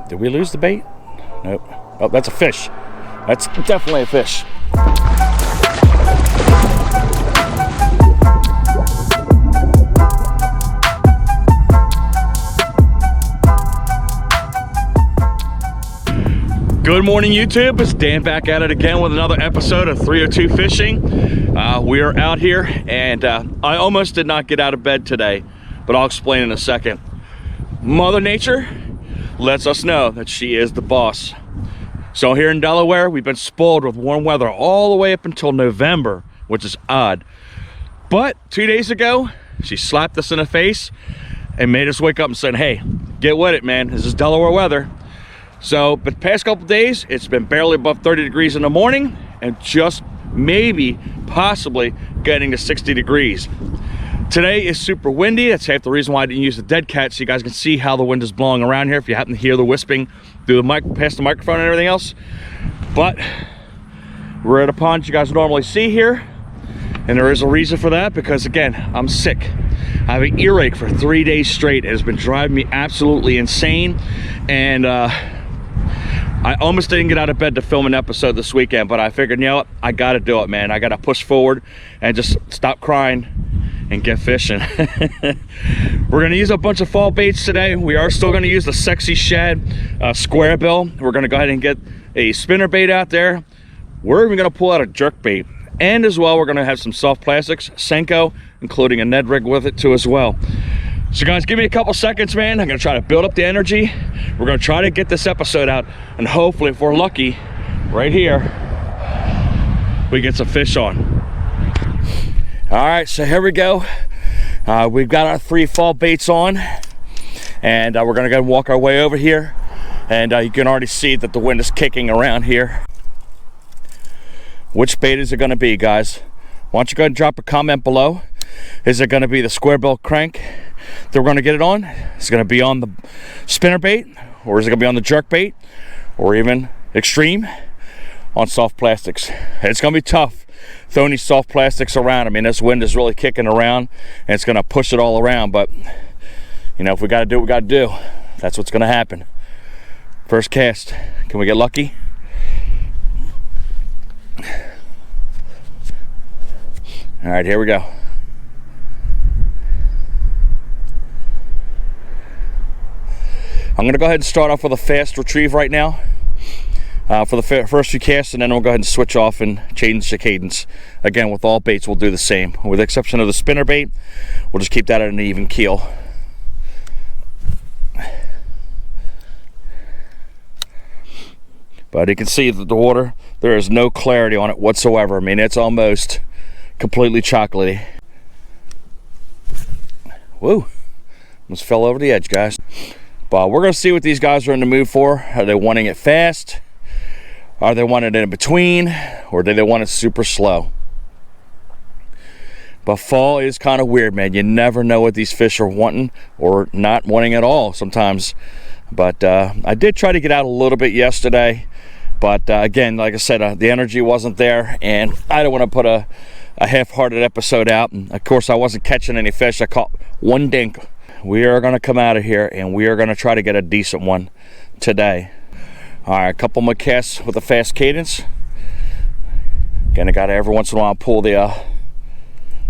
Did we lose the bait? Nope. Oh, that's a fish. That's definitely a fish. Good morning, YouTube. It's Dan back at it again with another episode of 302 Fishing. We are out here, and I almost did not get out of bed today, but I'll explain in a second. Mother Nature lets us know that she is the boss. So here in Delaware, we've been spoiled with warm weather all the way up until November, which is odd. But 2 days ago, she slapped us in the face and made us wake up and said, hey, get with it, man. This is Delaware weather. So, but the past couple days, it's been barely above 30 degrees in the morning and just maybe, possibly getting to 60 degrees. Today is super windy. That's half the reason why I didn't use the dead cat, so you guys can see how the wind is blowing around here if you happen to hear the whisping through the mic, past the microphone and everything else. But we're at a pond you guys normally see here, and there is a reason for that, because again, I'm sick. I have an earache for 3 days straight. It has been driving me absolutely insane, and I almost didn't get out of bed to film an episode this weekend, but I figured, you know what, I gotta do it, man. I gotta push forward and just stop crying and get fishing. We're gonna use a bunch of fall baits today. We are still gonna use the sexy SHAD square bill. We're gonna go ahead and get a spinner bait out there. We're even gonna pull out a jerk bait. And as well, we're gonna have some soft plastics, Senko, including a Ned rig with it too as well. So guys, give me a couple seconds, man. I'm gonna try to build up the energy. We're gonna try to get this episode out, and hopefully, if we're lucky, right here, we get some fish on. All right, so here we go. We've got our 3 fall baits on, and we're gonna go and walk our way over here. And you can already see that the wind is kicking around here. Which bait is it gonna be, guys? Why don't you go ahead and drop a comment below. Is it gonna be the square bill crank that we're gonna get it on? Is it gonna be on the spinner bait, or is it gonna be on the jerk bait, or even extreme on soft plastics? It's gonna be tough throwing these soft plastics around. I mean, this wind is really kicking around, and it's gonna push it all around. But you know, if we gotta do what we gotta do, that's what's gonna happen. First cast. Can we get lucky? All right, here we go. I'm gonna go ahead and start off with a fast retrieve right now for the first few casts, and then we'll go ahead and switch off and change the cadence. Again, with all baits, we'll do the same. With the exception of the spinner bait, we'll just keep that at an even keel. But you can see that the water, there is no clarity on it whatsoever. I mean, it's almost completely chocolatey. Woo, almost fell over the edge, guys. But we're gonna see what these guys are in the mood for. Are they wanting it fast? Are they wanting it in between? Or do they want it super slow? But fall is kind of weird, man. You never know what these fish are wanting or not wanting at all sometimes. But I did try to get out a little bit yesterday. But again, like I said, the energy wasn't there, and I don't want to put a half-hearted episode out. And of course, I wasn't catching any fish. I caught one dink. We are going to come out of here, and we are going to try to get a decent one today. All right, a couple more casts with a fast cadence. Again, I got to every once in a while pull the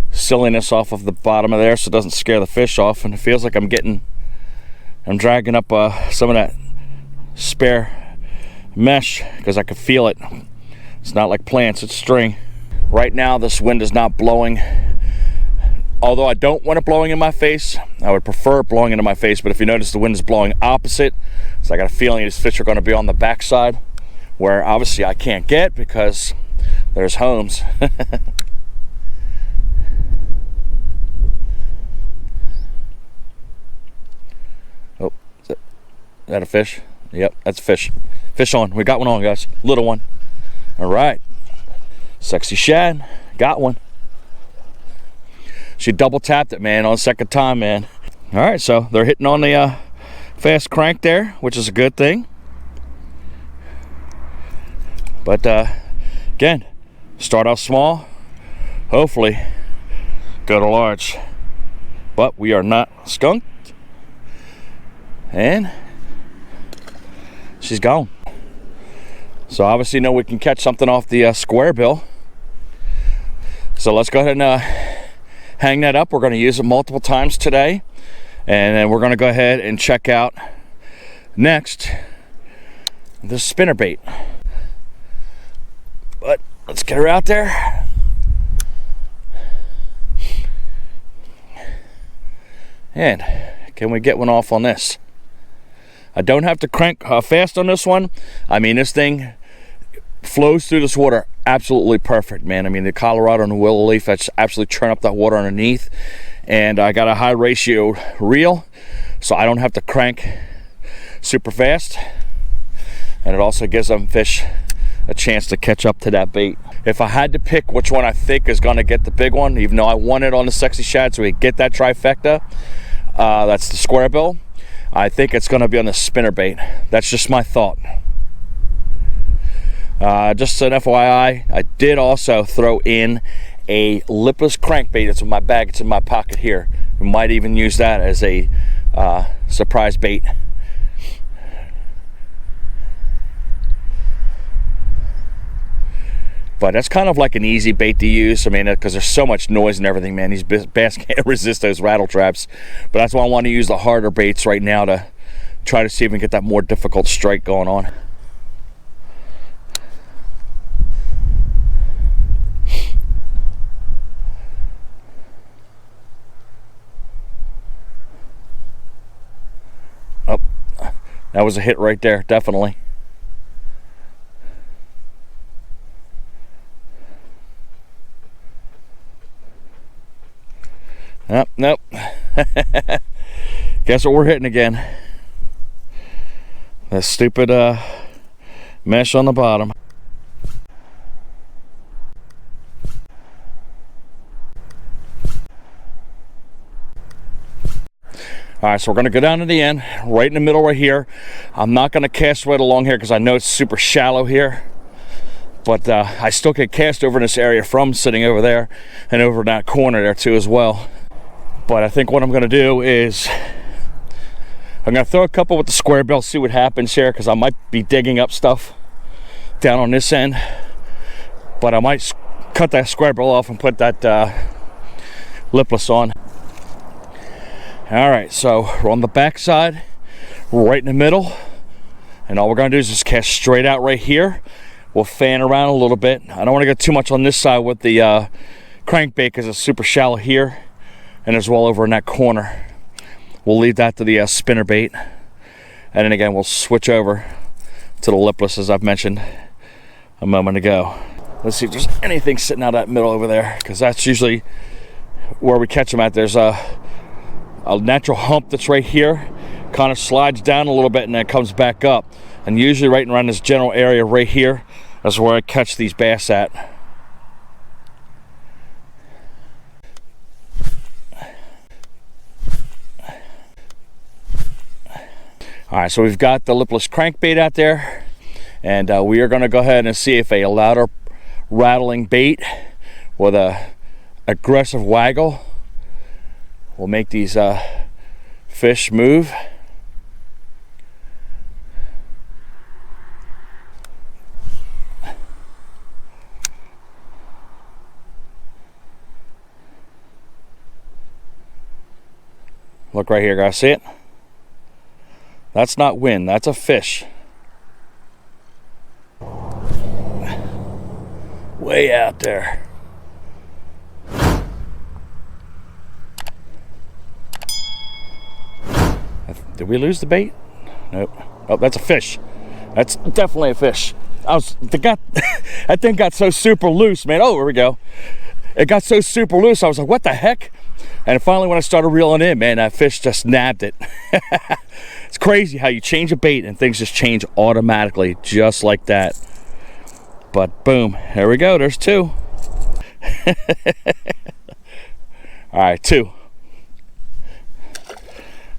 silliness off of the bottom of there so it doesn't scare the fish off. And it feels like I'm dragging up some of that spare mesh, because I can feel it. It's not like plants, it's string. Right now, this wind is not blowing. Although I don't want it blowing in my face, I would prefer it blowing into my face. But if you notice, the wind is blowing opposite, so I got a feeling these fish are going to be on the backside, where obviously I can't get because there's homes. Oh, is that a fish? Yep, that's a fish. Fish on. We got one on, guys. Little one. All right. Sexy SHAD. Got one. She double tapped it, man, on the second time, man. All right, so they're hitting on the fast crank there, which is a good thing. But again, start off small, hopefully go to large. But we are not skunked. And she's gone. So obviously know we can catch something off the square bill. So let's go ahead and hang that up. We're going to use it multiple times today, and then we're going to go ahead and check out next the spinnerbait. But let's get her out there. And can we get one off on this? I don't have to crank fast on this one. I mean, this thing flows through this water absolutely perfect, man. I mean, the Colorado and the willow leaf, that's absolutely churn up that water underneath. And I got a high ratio reel, so I don't have to crank super fast. And it also gives them fish a chance to catch up to that bait. If I had to pick which one I think is going to get the big one, even though I want it on the sexy shad so we get that trifecta, that's the square bill. I think it's going to be on the spinnerbait. That's just my thought. Just an FYI, I did also throw in a lipless crankbait. It's in my bag. It's in my pocket here. We might even use that as a surprise bait. But that's kind of like an easy bait to use. I mean, because there's so much noise and everything, man. These bass can't resist those rattle traps. But that's why I want to use the harder baits right now to try to see if we can get that more difficult strike going on. Oh, that was a hit right there, definitely. Nope. Guess what we're hitting again? That stupid mesh on the bottom. Alright, so we're going to go down to the end, right in the middle right here. I'm not going to cast right along here because I know it's super shallow here. But I still can cast over in this area from sitting over there and over in that corner there too as well. But I think what I'm going to do is I'm going to throw a couple with the square bill, see what happens here, because I might be digging up stuff down on this end. But I might cut that square bill off and put that lipless on. All right, so we're on the back side, right in the middle. And all we're going to do is just cast straight out right here. We'll fan around a little bit. I don't want to get too much on this side with the crankbait because it's super shallow here. And as well over in that corner. We'll leave that to the spinnerbait. And then again, we'll switch over to the lipless as I've mentioned a moment ago. Let's see if there's anything sitting out that middle over there, because that's usually where we catch them at. There's a natural hump that's right here. Kind of slides down a little bit and then comes back up. And usually right around this general area right here is where I catch these bass at. Alright, so we've got the lipless crankbait out there, and we are going to go ahead and see if a louder rattling bait with a aggressive waggle will make these fish move. Look right here, guys, see it? That's not wind, that's a fish. Way out there. Did we lose the bait? Nope. Oh, that's a fish. That's definitely a fish. That thing got so super loose, man. Oh, here we go. It got so super loose, I was like, what the heck? And finally when I started reeling in, man, that fish just nabbed it. It's crazy how you change a bait and things just change automatically, just like that. But boom, there we go, there's two. All right, two.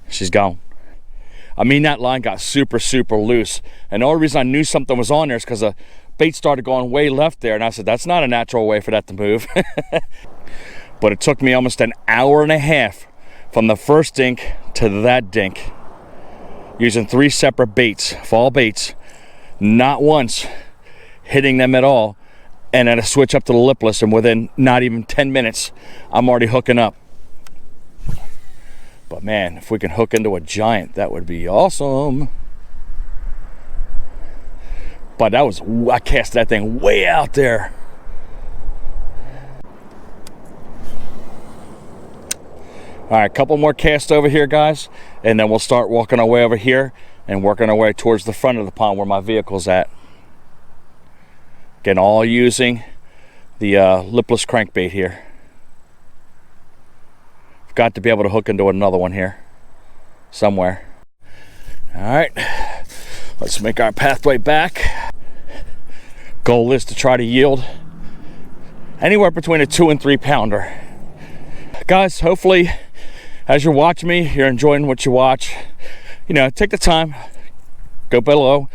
She's gone. I mean, that line got super, super loose. And the only reason I knew something was on there is because the bait started going way left there. And I said, that's not a natural way for that to move. But it took me almost an hour and a half from the first dink to that dink using 3 separate baits, fall baits, not once hitting them at all, and then I switch up to the lipless, and within not even 10 minutes, I'm already hooking up. But man, if we can hook into a giant, that would be awesome. But I cast that thing way out there. All right, a couple more casts over here, guys, and then we'll start walking our way over here and working our way towards the front of the pond where my vehicle's at. Again, all using the lipless crankbait here. I've got to be able to hook into another one here somewhere. All right, let's make our pathway back. Goal is to try to yield anywhere between a 2 and 3 pounder. Guys, hopefully as you're watching me, you're enjoying what you watch. You know, take the time, go below,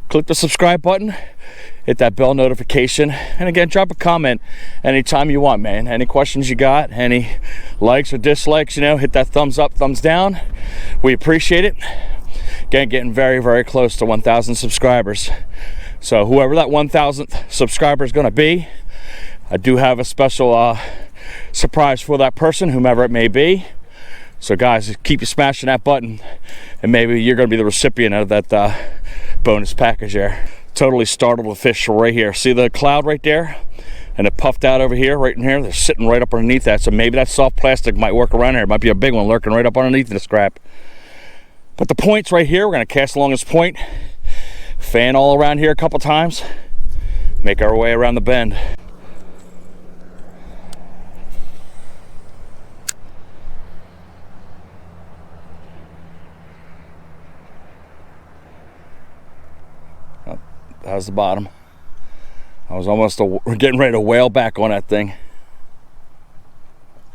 click the subscribe button, hit that bell notification, and again, drop a comment anytime you want, man. Any questions you got, any likes or dislikes, you know, hit that thumbs up, thumbs down. We appreciate it. Again, getting very, very close to 1,000 subscribers. So whoever that 1,000th subscriber is going to be, I do have a special surprise for that person, whomever it may be. So guys, keep you smashing that button, and maybe you're going to be the recipient of that bonus package there. Totally startled with fish right here. See the cloud right there? And it puffed out over here, right in here. They're sitting right up underneath that. So maybe that soft plastic might work around here. It might be a big one lurking right up underneath the scrap. But the point's right here. We're going to cast along this point, fan all around here a couple times, make our way around the bend. That was the bottom. I was almost getting ready to whale back on that thing.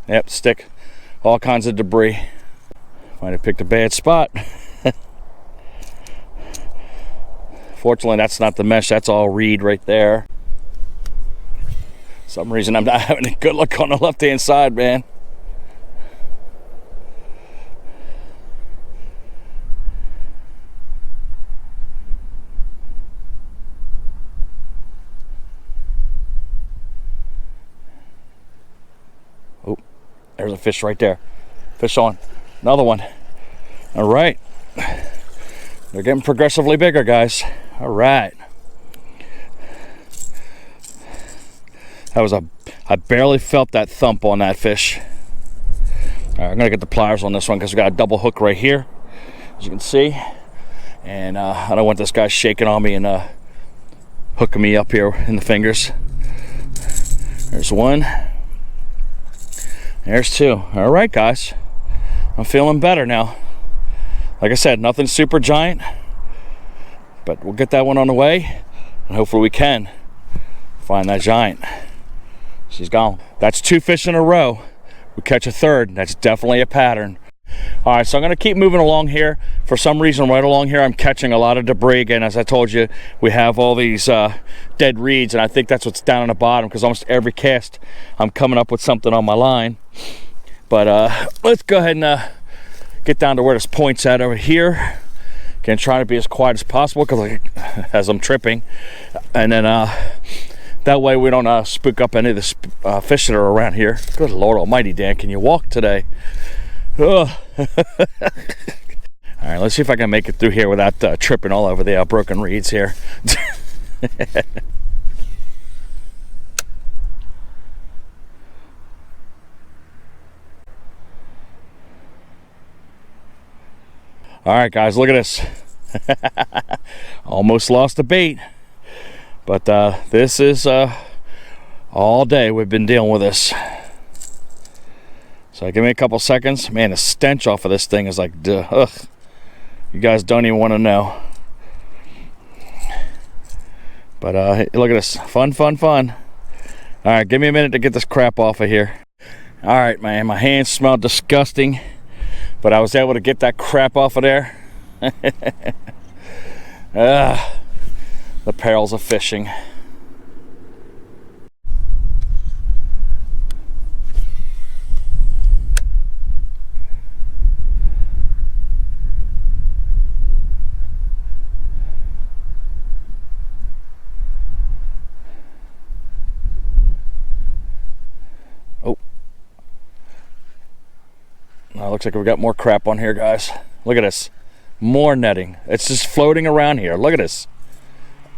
Yep, stick. All kinds of debris. Might have picked a bad spot. Fortunately, that's not the mesh. That's all reed right there. For some reason, I'm not having a good look on the left-hand side, man. There's a fish right there. Fish on. Another one. All right. They're getting progressively bigger, guys. All right. I barely felt that thump on that fish. All right, I'm going to get the pliers on this one because we got a double hook right here, as you can see. And I don't want this guy shaking on me and hooking me up here in the fingers. There's one. There's 2. All right, guys. I'm feeling better now. Like I said, nothing super giant, but we'll get that one on the way, and hopefully we can find that giant. She's gone. That's 2 fish in a row. We catch a third. That's definitely a pattern. All right, so I'm going to keep moving along here. For some reason, right along here, I'm catching a lot of debris. Again, as I told you, we have all these dead reeds, and I think that's what's down on the bottom, because almost every cast, I'm coming up with something on my line. But let's go ahead and get down to where this point's at over here. Again, trying to be as quiet as possible, because as I'm tripping. And then that way we don't spook up any of the fish that are around here. Good Lord almighty, Dan, can you walk today? All right, let's see if I can make it through here without tripping all over the broken reeds here. All right, guys, look at this. Almost lost the bait, but this is all day we've been dealing with this. So give me a couple seconds. Man, the stench off of this thing is like, ugh. You guys don't even want to know. But look at this. Fun, fun, fun. All right, give me a minute to get this crap off of here. All right, man, my hands smell disgusting, but I was able to get that crap off of there. The perils of fishing. Looks like we got more crap on here, guys. Look at this. More netting. It's just floating around here. Look at this.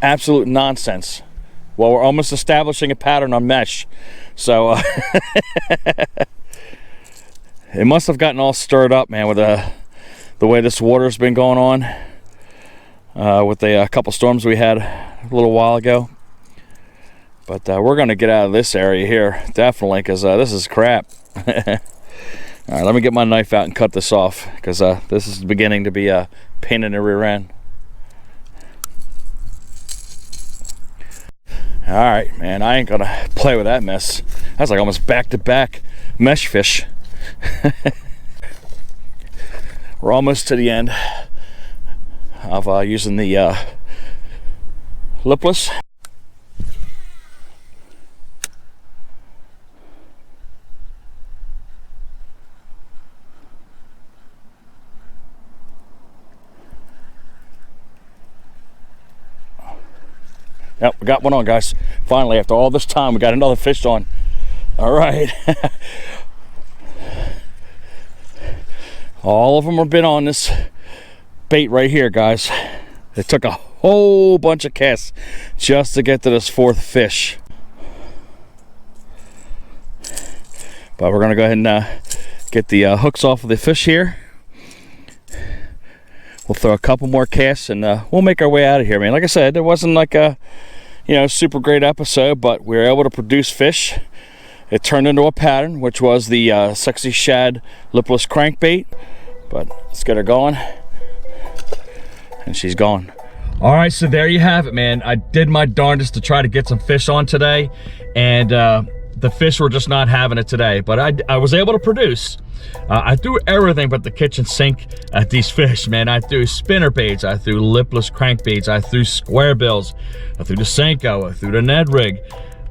Absolute nonsense. Well, we're almost establishing a pattern on mesh. So it must have gotten all stirred up, man, with the way this water's been going on with the couple storms we had a little while ago. But we're going to get out of this area here, definitely, because this is crap. All right, let me get my knife out and cut this off, because this is beginning to be a pain in the rear end. All right, man, I ain't gonna play with that mess. That's like almost back-to-back mesh fish. We're almost to the end of using the lipless. Yep, we got one on, guys. Finally, after all this time, we got another fish on. All right. All of them have been on this bait right here, guys. It took a whole bunch of casts just to get to this fourth fish. But we're gonna go ahead and get the hooks off of the fish here. We'll throw a couple more casts and we'll make our way out of here, man. Like I said, it wasn't like a super great episode, but we were able to produce fish. It turned into a pattern, which was the sexy shad lipless crankbait. But let's get her going. And she's gone. All right, so there you have it, man. I did my darndest to try to get some fish on today, and the fish were just not having it today. But I was able to produce. I threw everything but the kitchen sink at these fish, man. I threw spinner baits, I threw lipless crankbaits, I threw square bills, I threw the Senko, I threw the Ned rig.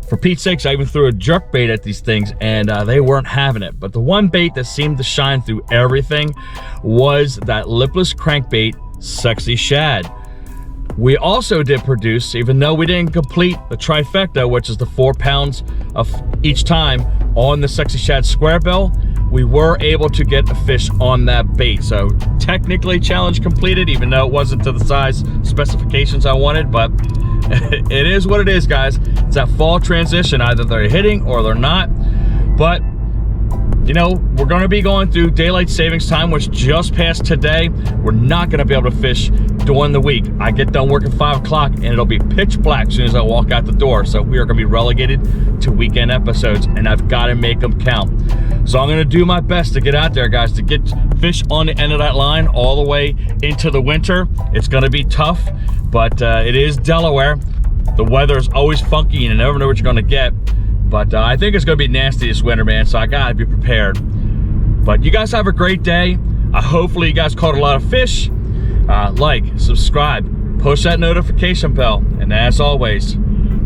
For Pete's sakes, I even threw a jerk bait at these things, and they weren't having it. But the one bait that seemed to shine through everything was that lipless crankbait sexy shad. We also did produce, even though we didn't complete the trifecta, which is the 4 pounds of each time on the sexy shad square bill, we were able to get a fish on that bait. So technically challenge completed, even though it wasn't to the size specifications I wanted, but it is what it is, guys. It's that fall transition. Either they're hitting or they're not. But you know, we're gonna be going through daylight savings time, which just passed today. We're not gonna be able to fish during the week. I get done working 5 o'clock and it'll be pitch black as soon as I walk out the door. So we are gonna be relegated to weekend episodes, and I've gotta make them count. So I'm gonna do my best to get out there, guys, to get fish on the end of that line all the way into the winter. It's gonna be tough, but it is Delaware. The weather is always funky and you never know what you're gonna get. But I think it's gonna be nasty this winter, man, so I gotta be prepared. But you guys have a great day. Hopefully you guys caught a lot of fish. Like, subscribe, push that notification bell, and as always,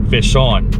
fish on.